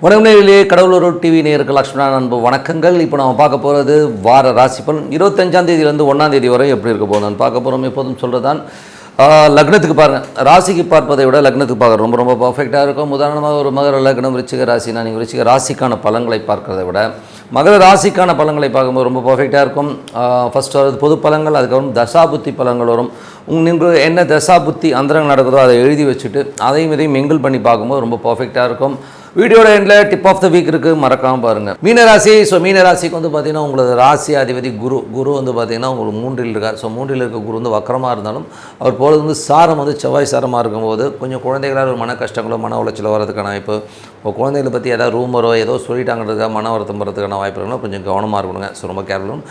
வணக்கங்களே, கடவுளூர் TV நேயர்கள் லக்ஷ்மணன் அன்பு வணக்கங்கள். இப்போ நம்ம பார்க்க போகிறது வார ராசி பலன் 25ஆம் தேதியிலேருந்து 1ஆம் தேதி வரை எப்படி இருக்க போகுதுன்னு பார்க்க போகிறோம். எப்போதும் சொல்கிறதான் லக்னத்துக்கு பாருங்கள், ராசிக்கு பார்ப்பதை விட லக்னத்துக்கு பார்க்குறது ரொம்ப ரொம்ப பர்ஃபெக்டாக இருக்கும். உதாரணமாக ஒரு மகர லக்னம் விருச்சிக ராசினா நீங்கள் விருச்சிக ராசிக்கான பலன்களை பார்க்குறத விட மகர ராசிக்கான பலன்களை பார்க்கும்போது ரொம்ப பர்ஃபெக்டாக இருக்கும். ஃபஸ்ட்டு வரது பொது பலன்கள், அதுக்கப்புறம் தசாபுத்தி பலன்கள் வரும். நீங்கள் என்ன தசாபுத்தி அந்தரங்கள் நடக்குதோ அதை எழுதி வச்சுட்டு அதையும் இதையும் மிங்கிள் பண்ணி பார்க்கும்போது ரொம்ப பர்ஃபெக்டாக இருக்கும். வீடியோட எண்டில் டிப் ஆஃப் த வீக் இருக்குது, மறக்காமல் பாருங்கள். மீனராசி. ஸோ மீனராசிக்கு வந்து பார்த்திங்கன்னா உங்களது ராசி அதிபதி குரு வந்து பார்த்திங்கன்னா உங்களுக்கு 3ல் இருக்கார். ஸோ 3ல் இருக்க குரு வந்து வக்கரமாக இருந்தாலும் அவர் போகிறது வந்து சாரம் வந்து செவ்வாய் சாரமாக இருக்கும்போது கொஞ்சம் குழந்தைகளால் ஒரு மன கஷ்டங்களோ மன உளைச்சலோ வரதுக்கான வாய்ப்பு. இப்போ குழந்தைகளை பற்றி ஏதாவது ரூமரோ ஏதோ சொல்லிட்டாங்கிறதுக்காக மன வருத்தம் வரதுக்கான வாய்ப்புகளும் கொஞ்சம் கவனமாக இருக்கணுங்க. ஸோ ரொம்ப கேர்ஃபுல்லும்.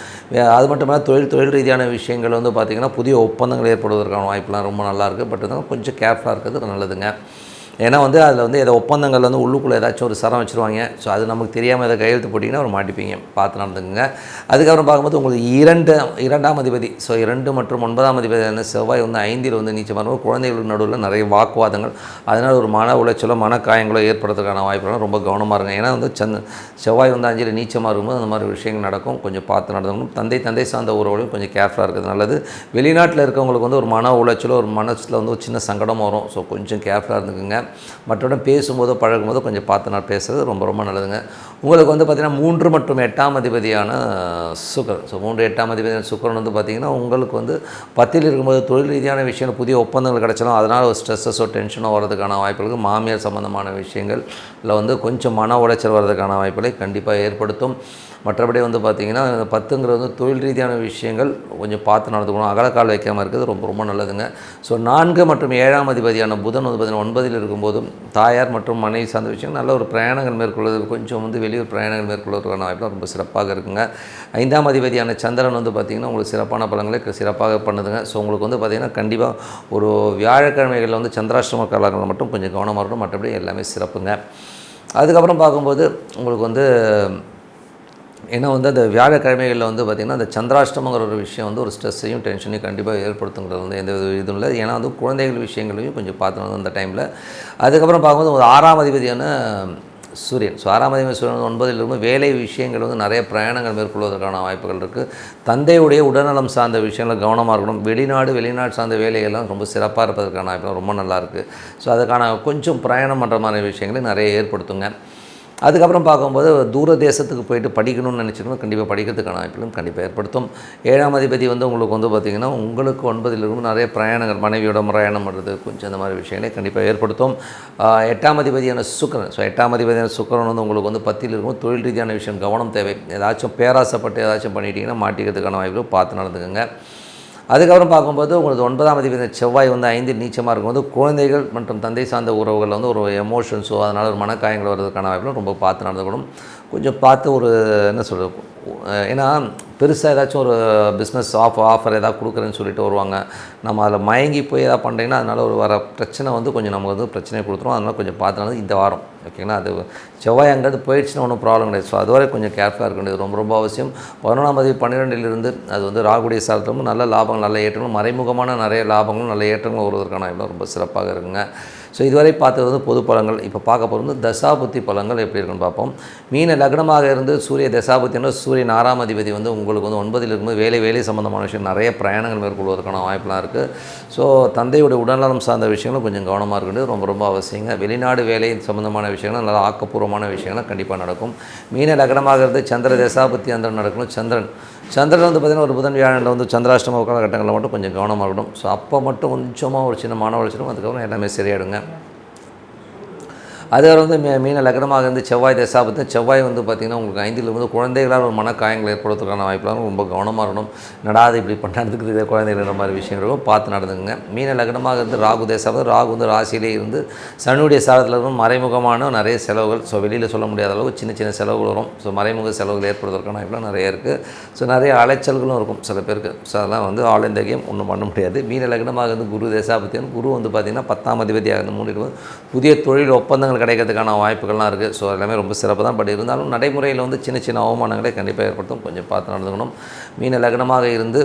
அது மட்டும் இல்லாமல் தொழில் ரீதியான விஷயங்கள் வந்து பார்த்திங்கன்னா புதிய ஒப்பந்தங்கள் ஏற்படுவதற்கான வாய்ப்புலாம் ரொம்ப நல்லாயிருக்கு. பட் இருந்தாலும் கொஞ்சம் கேர்ஃபுல்லாக இருக்கிறது நல்லதுங்க. ஏன்னா வந்து அதில் வந்து ஏதோ ஒப்பந்தங்கள் வந்து உள்ளுக்குள்ளே ஏதாச்சும் ஒரு சரம் வச்சுருவாங்க. ஸோ அது நமக்கு தெரியாமல் எதை கையெழுத்து போட்டிங்கன்னா ஒரு மாட்டிப்பீங்க, பார்த்து நடந்துக்குங்க. அதுக்கப்புறம் பார்க்கும்போது உங்களுக்கு இரண்டாம் அதிபதி, ஸோ 2 மற்றும் 9ஆம் அதிபதியான செவ்வாய் வந்து 5ல் வந்து நீச்சமாக இருக்கும். குழந்தைகளுக்கு நடுவில் நிறைய வாக்குவாதங்கள், அதனால் ஒரு மன உளைச்சலோ மன காயங்களோ ஏற்படுறதுக்கான வாய்ப்புகளும் ரொம்ப கவனமாக இருங்க. ஏன்னா வந்து செவ்வாய் வந்து 5ல் நீச்சமாக இருக்கும்போது அந்த மாதிரி விஷயங்கள் நடக்கும், கொஞ்சம் பார்த்து நடந்துக்கணும். தந்தை சார்ந்த உறவுகளையும் கொஞ்சம் கேர்ஃபுல்லாக இருக்கிறது நல்லது. வெளிநாட்டில் இருக்கவங்களுக்கு வந்து ஒரு மன உளைச்சலோ ஒரு மனசில் வந்து ஒரு சின்ன சங்கடம் வரும். ஸோ கொஞ்சம் கேர்ஃபுல்லாக இருந்துக்குங்க. மற்றோட பேசும்போதோ பழகும்போதோ கொஞ்சம் பார்த்து நான் பேசுகிறது ரொம்ப ரொம்ப நல்லதுங்க. உங்களுக்கு வந்து பார்த்திங்கன்னா 3 மற்றும் 8ஆம் அதிபதியான சுக்கிரன். ஸோ 3, 8ஆம் அதிபதியான சுக்கிரன் வந்து பார்த்திங்கன்னா உங்களுக்கு வந்து 10ல் இருக்கும்போது தொழில் ரீதியான விஷயங்கள் புதிய ஒப்பந்தங்கள் கிடைச்சாலும் அதனால் ஒரு ஸ்ட்ரெஸ்ஸோ டென்ஷனோ வரதுக்கான வாய்ப்புகளுக்கு, மாமியார் சம்மந்தமான விஷயங்களில் வந்து கொஞ்சம் மன உளைச்சல் வரதுக்கான வாய்ப்புகளை கண்டிப்பாக ஏற்படுத்தும். மற்றபடி வந்து பார்த்திங்கன்னா 10ங்கிறது வந்து தொழில் ரீதியான விஷயங்கள் கொஞ்சம் பார்த்து நடந்துக்கணும். அகலக்கால் வைக்காமல் இருக்கிறது ரொம்ப ரொம்ப நல்லதுங்க. ஸோ 4 மற்றும் 7ஆம் அதிபதியான புதன் வந்து பார்த்திங்கன்னா 9ல் இருக்கும்போதும் தாயார் மற்றும் மனைவி சார்ந்த விஷயம் நல்ல ஒரு பிரயாணங்கள் மேற்கொள்வது, கொஞ்சம் வந்து வெளியூர் பிரயாணங்கள் மேற்கொள்வதற்கான வாய்ப்புலாம் ரொம்ப சிறப்பாக இருக்குங்க. 5ஆம் அதிபதியான சந்திரன் வந்து பார்த்திங்கன்னா உங்களுக்கு சிறப்பான பலன்களை சிறப்பாக பண்ணுதுங்க. ஸோ உங்களுக்கு வந்து பார்த்திங்கன்னா கண்டிப்பாக ஒரு வியாழக்கிழமைகளில் வந்து சந்திராஷ்டம காலங்கள் மட்டும் கொஞ்சம் கவனமாக இருக்கணும், மற்றபடி எல்லாமே சிறப்புங்க. அதுக்கப்புறம் பார்க்கும்போது உங்களுக்கு வந்து ஏன்னா வந்து அந்த வியாழக்கிழமைகளில் வந்து பார்த்திங்கன்னா அந்த சந்திராஷ்டமங்கிற ஒரு விஷயம் வந்து ஒரு ஸ்ட்ரெஸ்ஸையும் டென்ஷனையும் கண்டிப்பாக ஏற்படுத்துங்கிறது வந்து எந்த இதுவும் இல்லை. ஏன்னா வந்து குழந்தைகள் விஷயங்களையும் கொஞ்சம் பார்த்துக்கணும் அந்த டைமில். அதுக்கப்புறம் பார்க்கும்போது ஒரு 6ஆம் அதிபதியான சூரியன். ஸோ 6ஆம் அதிபதி சூரியன் 9ல் இருக்கும். வேலை விஷயங்கள் வந்து நிறைய பிரயாணங்கள் மேற்கொள்வதற்கான வாய்ப்புகள் இருக்குது. தந்தையுடைய உடல்நலம் சார்ந்த விஷயங்கள் கவனமாக இருக்கணும். வெளிநாடு சார்ந்த வேலைகள்லாம் ரொம்ப சிறப்பாக இருப்பதற்கான வாய்ப்புகள் ரொம்ப நல்லாயிருக்கு. ஸோ அதுக்கான கொஞ்சம் பிரயாணம் பண்ணுற மாதிரி விஷயங்களை நிறைய ஏற்படுத்துங்க. அதுக்கப்புறம் பார்க்கும்போது தூர தேசத்துக்கு போயிட்டு படிக்கணும்னு நினச்சிக்கணும், கண்டிப்பாக படிக்கிறதுக்கான வாய்ப்புகளும் கண்டிப்பாக ஏற்படுத்தும். 7ஆம் அதிபதி வந்து உங்களுக்கு வந்து பார்த்திங்கன்னா உங்களுக்கு 9ல் இருக்கும் நிறைய பிரயாணங்கள், மனைவியோட பிரயாணம் பண்ணுறது கொஞ்சம் அந்த மாதிரி விஷயங்களே கண்டிப்பாக ஏற்படுத்தும். 8ஆம் அதிபதியான சுக்கிரன். ஸோ 8ஆம் அதிபதியான சுக்கிரன் வந்து உங்களுக்கு வந்து 10ல் இருக்கும். தொழில் ரீதியான விஷயம் கவனம் தேவை. ஏதாச்சும் பேராசைப்பட்டு ஏதாச்சும் பண்ணிட்டீங்கன்னா மாட்டிக்கிறதுக்கான வாய்ப்புகள் பார்த்து நடந்துக்குங்க. அதுக்கப்புறம் பார்க்கும்போது உங்களுக்கு 9ஆம் அதிபதி செவ்வாய் வந்து 5ல் நீச்சமாக இருக்கும்போது குழந்தைகள் மற்றும் தந்தை சார்ந்த உறவுகளில் வந்து ஒரு எமோஷன்ஸோ அதனால் ஒரு மனக்காயங்கள் வர்றதுக்கான வாய்ப்புகளும் ரொம்ப பார்த்து நடந்துக்கணும். கொஞ்சம் பார்த்து ஒரு என்ன சொல்கிறது, ஏன்னா பெருசாக ஏதாச்சும் ஒரு பிஸ்னஸ் ஆஃபர் ஏதாவது கொடுக்குறேன்னு சொல்லிட்டு வருவாங்க. நம்ம அதில் மயங்கி போய் எதாவது பண்ணுறீங்கன்னா அதனால் ஒரு வர பிரச்சனை வந்து கொஞ்சம் நமக்கு வந்து பிரச்சனையை கொடுத்துரும். அதனால் கொஞ்சம் பார்த்து இந்த வாரம் ஓகேங்களா. அது செவ்வாய் அங்கேருந்து போயிடுச்சுன்னா ஒன்றும் ப்ராப்ளம் கிடையாது. ஸோ அதுவரை கொஞ்சம் கேர்ஃபுல்லாக இருக்க வேண்டியது ரொம்ப ரொம்ப அவசியம். 11ஆம் தேதி 12லிருந்து அது வந்து ராகுடைய சாரத்திலும் நல்ல லாபங்கள், நல்ல ஏற்றங்களும், மறைமுகமான நிறைய லாபங்களும் நல்ல ஏற்றங்களும் வருவதற்கான வாய்ப்பு ரொம்ப சிறப்பாக இருக்குங்க. ஸோ இதுவரை பார்த்தது வந்து பொது பலன்கள். இப்போ பார்க்க போகிறது தசாபுத்தி பலன்கள் எப்படி இருக்குன்னு பார்ப்போம். மீன லக்னமாக இருந்து சூரிய தசாபுத்தினா சூரியன் 6ஆம் அதிபதி வந்து உங்களுக்கு வந்து 9ல் இருக்கும்போது வேலை சம்மந்தமான விஷயம் நிறைய பிரயாணங்கள் மேற்கொள்வதற்கான வாய்ப்புலாம் இருக்குது. ஸோ தந்தையுடைய உடல்நலம் சார்ந்த விஷயங்களும் கொஞ்சம் கவனமாக இருக்கிறது ரொம்ப ரொம்ப அவசியங்க. வெளிநாடு வேலை சம்மந்தமான விஷயங்கள் நல்லா ஆக்கப்பூர்வமான விஷயங்கள்லாம் கண்டிப்பாக நடக்கும். மீன லக்னமாக இருந்து சந்திர தசாபுத்தி அந்த நடக்கணும். சந்திரன் வந்து பார்த்திங்கன்னா ஒரு புதன் வியாழனில் வந்து சந்திராஷ்டம காலகட்டங்களில் மட்டும் கொஞ்சம் கவனமாக இருக்கணும். ஸோ அப்போ மட்டும் கொஞ்சமாக ஒரு சின்ன மன உளைச்சலும், அதுக்கப்புறம் எல்லாமே சரியாயிடுங்க. அது வந்து மீன லக்னமாக இருந்து செவ்வாய் தசாபத்தி. செவ்வாய் வந்து பார்த்திங்கன்னா உங்களுக்கு 5ல் வந்து குழந்தைகளால் ஒரு மனக்காயங்கள் ஏற்படுவதற்கான வாய்ப்புலாம் ரொம்ப கவனமாக இருக்கணும். நடாது இப்படி பண்ணுறதுக்கு குழந்தைகள் மாதிரி விஷயங்களும் பார்த்து நடந்துங்க. மீன லக்னமாக இருந்து ராகு தசாபதி. ராகு வந்து ராசியிலே இருந்து சனியுடைய சாரத்தில் இருக்கும். மறைமுகமான நிறைய செலவுகள், ஸோ வெளியில் சொல்ல முடியாத அளவுக்கு சின்ன செலவுகள் வரும். ஸோ மறைமுக செலவுகள் ஏற்படுவதற்கான வாய்ப்புலாம் நிறைய இருக்குது. ஸோ நிறைய அலைச்சல்களும் இருக்கும் சில பேருக்கு. ஸோ அதெல்லாம் வந்து ஆல் இந்த கேம் ஒன்றும் பண்ண முடியாது. மீன லக்னமாக இருந்து குரு தசாபத்தியம். குரு வந்து பார்த்திங்கன்னா 10ஆம் அதிபதியாக இருந்து 3 புதிய தொழில் ஒப்பந்தங்கள் கிடைக்கிறதுக்கான வாய்ப்புகள்லாம் இருக்குது. ஸோ எல்லாமே ரொம்ப சிறப்பு தான். பட் இருந்தாலும் நடைமுறையில் வந்து சின்ன அவமானங்களை கண்டிப்பாக ஏற்படுத்தும், கொஞ்சம் பார்த்து நடந்துக்கணும். மீன லக்னமாக இருந்து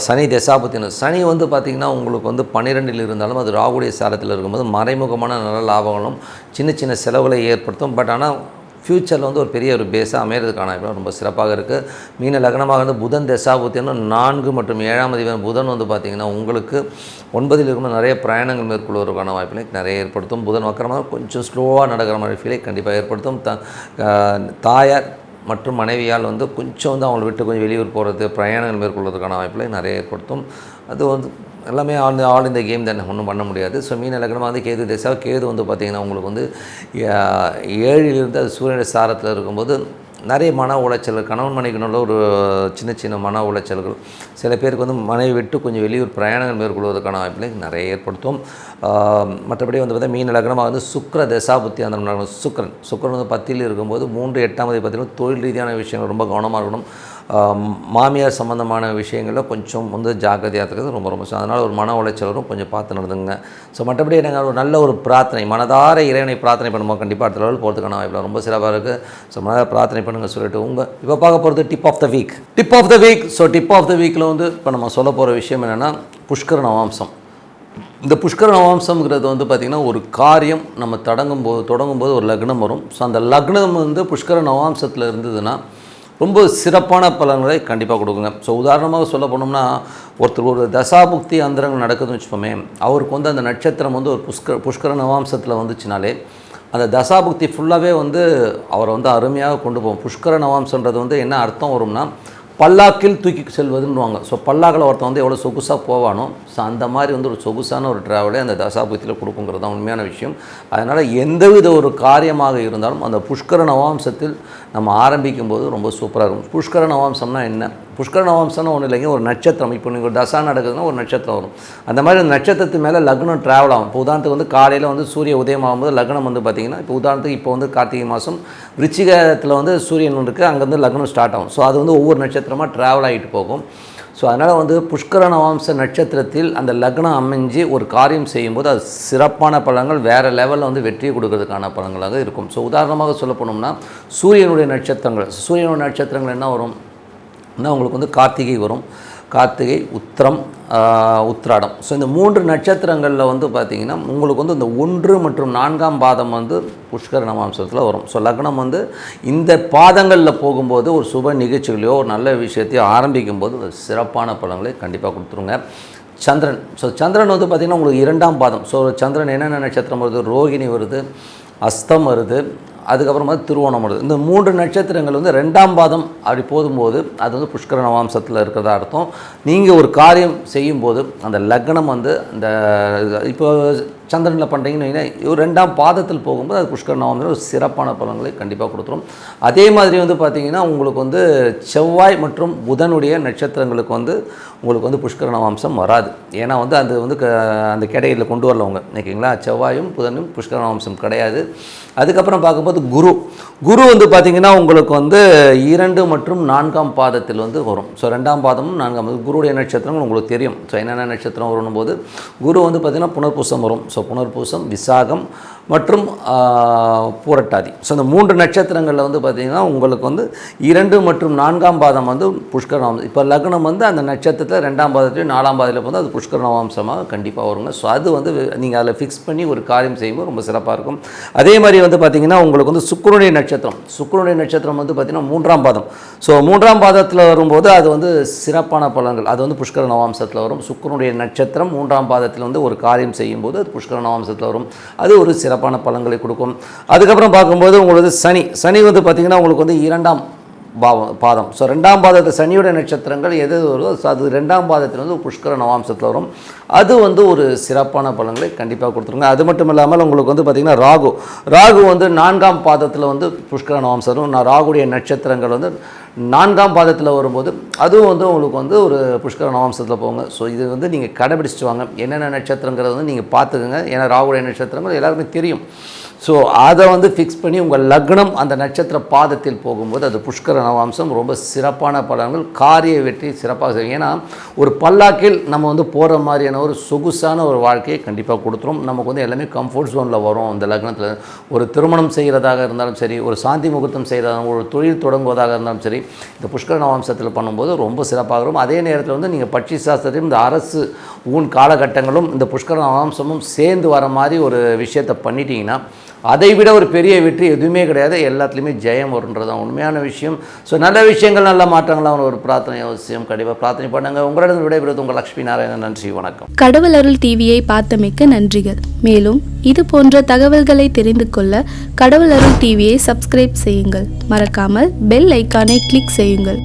சனி தசாபுத்தின சனி வந்து பார்த்திங்கன்னா உங்களுக்கு வந்து 12 இருந்தாலும் அது ராகுடைய சாரத்தில் இருக்கும்போது மறைமுகமான நல்ல லாபங்களும் சின்ன சின்ன செலவுகளை ஏற்படுத்தும். பட் ஆனால் ஃப்யூச்சரில் வந்து ஒரு பெரிய ஒரு பேஸாக அமைகிறதுக்கான ரொம்ப சிறப்பாக இருக்குது. மீன லக்னமாக வந்து புதன் தசாபுத்தின்னு 4 மற்றும் 7ஆம் அதிபதி புதன் வந்து பார்த்திங்கன்னா உங்களுக்கு 9ல் இருக்கும்போது நிறைய பிரயாணங்கள் மேற்கொள்வதற்கான வாய்ப்பினை நிறைய ஏற்படுத்தும். புதன் வக்கரமாக கொஞ்சம் ஸ்லோவாக நடக்கிற மாதிரி ஃபீலை கண்டிப்பாக ஏற்படுத்தும். தாயார் மற்றும் மனைவியால் வந்து கொஞ்சம் வந்து அவங்களை விட்டு கொஞ்சம் வெளியூர் போகிறது பிரயாணங்கள் மேற்கொள்வதற்கான வாய்ப்பினை நிறைய ஏற்படுத்தும். அது வந்து எல்லாமே ஆல் இந்த கேம் தானே, ஒன்றும் பண்ண முடியாது. ஸோ மீன லக்னமாக வந்து கேது திசை, கேது வந்து பார்த்திங்கன்னா உங்களுக்கு வந்து 7லிருந்து அது சூரியனுடைய சாரத்தில் இருக்கும்போது நிறைய மன உளைச்சல்கள், கணவன் மனைவிக்குள்ள ஒரு சின்ன சின்ன மன உளைச்சல்கள், சில பேருக்கு வந்து மனைவி விட்டு கொஞ்சம் வெளியூர் பிரயாணங்கள் மேற்கொள்வதற்கான வாய்ப்பினை நிறைய ஏற்படுத்தும். மற்றபடி வந்து பார்த்தா மீன லக்னமாக வந்து சுக்கிர தசாபுத்தி அந்த சுக்கிரன் வந்து 10ல் இருக்கும்போது 3 8ஆம் அதிபதி பார்த்திங்கன்னா தொழில் ரீதியான விஷயங்கள் ரொம்ப கவனமாக இருக்கணும். மாமியார் சம்மந்தமான விஷயங்களில் கொஞ்சம் வந்து ஜாக்கிரதையாக இருக்கிறது ரொம்ப ரொம்ப அதனால் ஒரு மன உளைச்சலும் கொஞ்சம் பார்த்து நடந்துங்க. ஸோ மற்றபடி நாங்கள் ஒரு நல்ல ஒரு பிரார்த்தனை மனதார இறைவனை பிரார்த்தனை பண்ணுவோம், கண்டிப்பாக அடுத்த லெவல் போகிறதுக்கான வாய்ப்பு ரொம்ப சிறப்பாக இருக்குது. ஸோ மனதார பிரார்த்தனை பண்ணுங்கள் சொல்லிட்டு இப்போ பார்க்க போகிறது tip of the week. So tip of the வீக்கில் வந்து இப்போ நம்ம சொல்ல போகிற விஷயம் என்னென்னா புஷ்கர நவாம்சம். இந்த புஷ்கர நவாம்சம்ங்கிறது வந்து பார்த்திங்கன்னா ஒரு காரியம் நம்ம தொடங்கும்போது ஒரு லக்னம் வரும். ஸோ அந்த லக்னம் வந்து புஷ்கர நவாம்சத்தில் இருந்ததுன்னா ரொம்ப சிறப்பான பலன்களை கண்டிப்பாக கொடுக்குங்க. ஸோ உதாரணமாக சொல்ல போனோம்னா ஒருத்தர் ஒரு தசாபுக்தி அந்தரங்கள் நடக்குதுன்னு வச்சுப்போமே, அவருக்கு வந்து அந்த நட்சத்திரம் வந்து ஒரு புஷ்கர நவாம்சத்தில் வந்துச்சுனாலே அந்த தசாபுக்தி ஃபுல்லாகவே வந்து அவரை வந்து அருமையாக கொண்டு போகும். புஷ்கர நவாம்சன்றது வந்து என்ன அர்த்தம் வரும்னா பல்லாக்கில் தூக்கி செல்வதுன்னுவாங்க. ஸோ பல்லாக்கில் ஒருத்தன் வந்து எவ்வளோ சொகுசாக போவானோ, ஸோ அந்த மாதிரி வந்து ஒரு சொகுசான ஒரு ட்ராவலே அந்த தசாபுக்தியில் கொடுக்குங்கிறது தான் உண்மையான விஷயம். அதனால் எந்தவித ஒரு காரியமாக இருந்தாலும் அந்த புஷ்கர நவாம்சத்தில் நம்ம ஆரம்பிக்கும் போது ரொம்ப சூப்பராக இருக்கும். புஷ்கர நவாம்சம்னா என்ன? புஷ்கர நவாம்சம்னா ஒன்றும் இல்லைங்க, ஒரு நட்சத்திரம். இப்போ நீங்கள் ஒரு தசா நடக்குதுன்னா ஒரு நட்சத்திரம் வரும். அந்த மாதிரி நட்சத்திரத்து மேலே லக்னம் ட்ராவல் ஆகும். இப்போ உதாரணத்துக்கு வந்து காலையில் வந்து சூரிய உதயம் ஆகும்போது லக்னம் வந்து பார்த்திங்கன்னா இப்போ உதாரணத்துக்கு இப்போ வந்து கார்த்திகை மாதம் விருச்சிகத்தில் வந்து சூரியன் இருக்குது, அங்கேருந்து லக்னம் ஸ்டார்ட் ஆகும். ஸோ அது வந்து ஒவ்வொரு நட்சத்திரமாக ட்ராவல் ஆகிட்டு போகும். ஸோ அதனால் வந்து புஷ்கர நவாம்ச நட்சத்திரத்தில் அந்த லக்னம் அமைஞ்சு ஒரு காரியம் செய்யும்போது அது சிறப்பான பலன்கள் வேறு லெவலில் வந்து வெற்றி கொடுக்கறதுக்கான பலன்களாக இருக்கும். ஸோ உதாரணமாக சொல்ல போனோம்னா சூரியனுடைய நட்சத்திரங்கள் என்ன வரும்? உங்களுக்கு வந்து கார்த்திகை வரும், கார்த்திகை, உத்திரம், உத்திராடம். ஸோ இந்த 3 நட்சத்திரங்களில் வந்து பார்த்திங்கன்னா உங்களுக்கு வந்து இந்த 1 மற்றும் 4ஆம் பாதம் வந்து புஷ்கர நவாம்சத்தில் வரும். ஸோ லக்னம் வந்து இந்த பாதங்களில் போகும்போது ஒரு சுப நிகழ்ச்சிகளையோ ஒரு நல்ல விஷயத்தையோ ஆரம்பிக்கும் போது ஒரு சிறப்பான பலன்களை கண்டிப்பாக கொடுத்துருங்க. சந்திரன். ஸோ சந்திரன் வந்து பார்த்திங்கன்னா உங்களுக்கு 2ஆம் பாதம். ஸோ சந்திரன் என்னென்ன நட்சத்திரம் வருது? ரோகிணி வருது, அஸ்தம் வருது, அதுக்கப்புறமா திருவோணம் வருது. இந்த 3 நட்சத்திரங்கள் வந்து 2ஆம் பாதம் அப்படி போகும்போது அது வந்து புஷ்கர நவாம்சத்தில் இருக்கிறதா அர்த்தம். நீங்கள் ஒரு காரியம் செய்யும்போது அந்த லக்னம் வந்து அந்த இப்போ சந்திரனில் பண்ணுறீங்கன்னு வைங்கன்னா 2ஆம் பாதத்தில் போகும்போது அது புஷ்கர நவாம்சம் ஒரு சிறப்பான பலன்களை கண்டிப்பாக கொடுத்துரும். அதே மாதிரி வந்து பார்த்திங்கன்னா உங்களுக்கு வந்து செவ்வாய் மற்றும் புதனுடைய நட்சத்திரங்களுக்கு வந்து உங்களுக்கு வந்து புஷ்கர நவாம்சம் வராது. ஏன்னா வந்து அது வந்து அந்த கேட்டகரியில் கொண்டு வரலவங்க, ஓகேங்களா? செவ்வாயும் புதனும் புஷ்கர நவாம்சம் கிடையாது. அதுக்கப்புறம் பார்க்கும்போது குரு வந்து பார்த்திங்கன்னா உங்களுக்கு வந்து 2 மற்றும் 4ஆம் பாதத்தில் வந்து வரும். ஸோ 2ஆம் பாதமும் 4ஆம் பாதம் குருடைய நட்சத்திரங்கள் உங்களுக்கு தெரியும். ஸோ என்னென்ன நட்சத்திரம் வரும்னும் போது குரு வந்து பார்த்திங்கன்னா புனர்பூசம் வரும். ஸோ புனர்பூசம், விசாகம் மற்றும் பூரட்டாதி. ஸோ இந்த 3 நட்சத்திரங்களில் வந்து பார்த்திங்கன்னா உங்களுக்கு வந்து 2 மற்றும் 4ஆம் பாதம் வந்து புஷ்கர நவாம்சம். இப்போ லக்னம் வந்து அந்த நட்சத்திரத்தில் 2ஆம் பாதத்துலேயும் 4ஆம் பாதத்தில் வந்து அது புஷ்கர நவாம்சமாக கண்டிப்பாக வருங்க. ஸோ அது வந்து நீங்கள் அதில் ஃபிக்ஸ் பண்ணி ஒரு காரியம் செய்யும்போது ரொம்ப சிறப்பாக இருக்கும். அதே மாதிரி வந்து பார்த்திங்கன்னா உங்களுக்கு வந்து சுக்கிரனுடைய நட்சத்திரம் வந்து பார்த்திங்கன்னா 3ஆம் பாதம். ஸோ 3ஆம் பாதத்தில் வரும்போது அது வந்து சிறப்பான பலன்கள், அது வந்து புஷ்கர நவாம்சத்தில் வரும். சுக்கிரனுடைய நட்சத்திரம் 3ஆம் பாதத்தில் வந்து ஒரு காரியம் செய்யும்போது அது புஷ்கர நவாம்சத்தில் வரும். அது ஒரு சிறப்பான பலன்களை கொடுக்கும். அதுக்கப்புறம் பார்க்கும்போது உங்களுக்கு சனி வந்து பார்த்திங்கன்னா உங்களுக்கு வந்து 2ஆம் பாதம். ஸோ 2ஆம் பாதத்தில் சனியோட நட்சத்திரங்கள் எது வருதோ அது 2ஆம் பாதத்தில் வந்து புஷ்கர நவாம்சத்தில் வரும். அது வந்து ஒரு சிறப்பான பலன்களை கண்டிப்பாக கொடுத்துருங்க. அது மட்டும் இல்லாமல் உங்களுக்கு வந்து பார்த்திங்கன்னா ராகு வந்து 4ஆம் பாதத்தில் வந்து புஷ்கர நவாம்சம் வரும். ராகுடைய நட்சத்திரங்கள் வந்து 4ஆம் பாதத்தில் வரும்போது அதுவும் வந்து உங்களுக்கு வந்து ஒரு புஷ்கர நவாம்சத்தில் போங்க. ஸோ இது வந்து நீங்கள் கடைபிடிச்சிட்டு வாங்க. என்னென்ன நட்சத்திரங்கிறத வந்து நீங்கள் பார்த்துக்கோங்க. ஏன்னா ராகுடைய நட்சத்திரங்கள் எல்லாருக்குமே தெரியும். ஸோ அதை வந்து ஃபிக்ஸ் பண்ணி உங்கள் லக்னம் அந்த நட்சத்திர பாதத்தில் போகும்போது அது புஷ்கர நவாம்சம் ரொம்ப சிறப்பான பலன்கள், காரிய வெற்றி சிறப்பாக செய்யும். ஏன்னா ஒரு பல்லாக்கில் நம்ம வந்து போகிற மாதிரியான ஒரு சொகுசான ஒரு வாழ்க்கையை கண்டிப்பாக கொடுத்துரும். நமக்கு வந்து எல்லாமே கம்ஃபர்ட் ஜோனில் வரும். அந்த லக்னத்தில் ஒரு திருமணம் செய்கிறதாக இருந்தாலும் சரி, ஒரு சாந்தி முகூர்த்தம் செய்கிறதாக, ஒரு தொழில் தொடங்குவதாக இருந்தாலும் சரி, இந்த புஷ்கர நவாம்சத்தில் பண்ணும்போது ரொம்ப சிறப்பாக இருக்கும். அதே நேரத்தில் வந்து நீங்கள் பட்சி சாஸ்திரத்தையும் இந்த அரசு ஊன் காலகட்டங்களும் இந்த புஷ்கர நவாம்சமும் சேர்ந்து வர மாதிரி ஒரு விஷயத்தை பண்ணிட்டீங்கன்னா அதை விட ஒரு பெரிய வெற்றி எதுவுமே கிடையாது. எல்லாத்துலேயுமே ஜெயம் வருன்றது தான் உண்மையான விஷயம். ஸோ நல்ல விஷயங்கள், நல்ல மாற்றங்களாக ஒரு பிரார்த்தனை அவசியம். கண்டிப்பாக பிரார்த்தனை பண்ணுங்கள். உங்களிடம் விடைபெறுவது உங்கள் லட்சுமி நாராயணன். நன்றி, வணக்கம். கடவுள் அருள் டிவியை பார்த்தமைக்க நன்றிகள். மேலும் இது போன்ற தகவல்களை தெரிந்து கொள்ள கடவுள் அருள் டிவியை சப்ஸ்கிரைப் செய்யுங்கள். மறக்காமல் பெல் ஐக்கானை கிளிக் செய்யுங்கள்.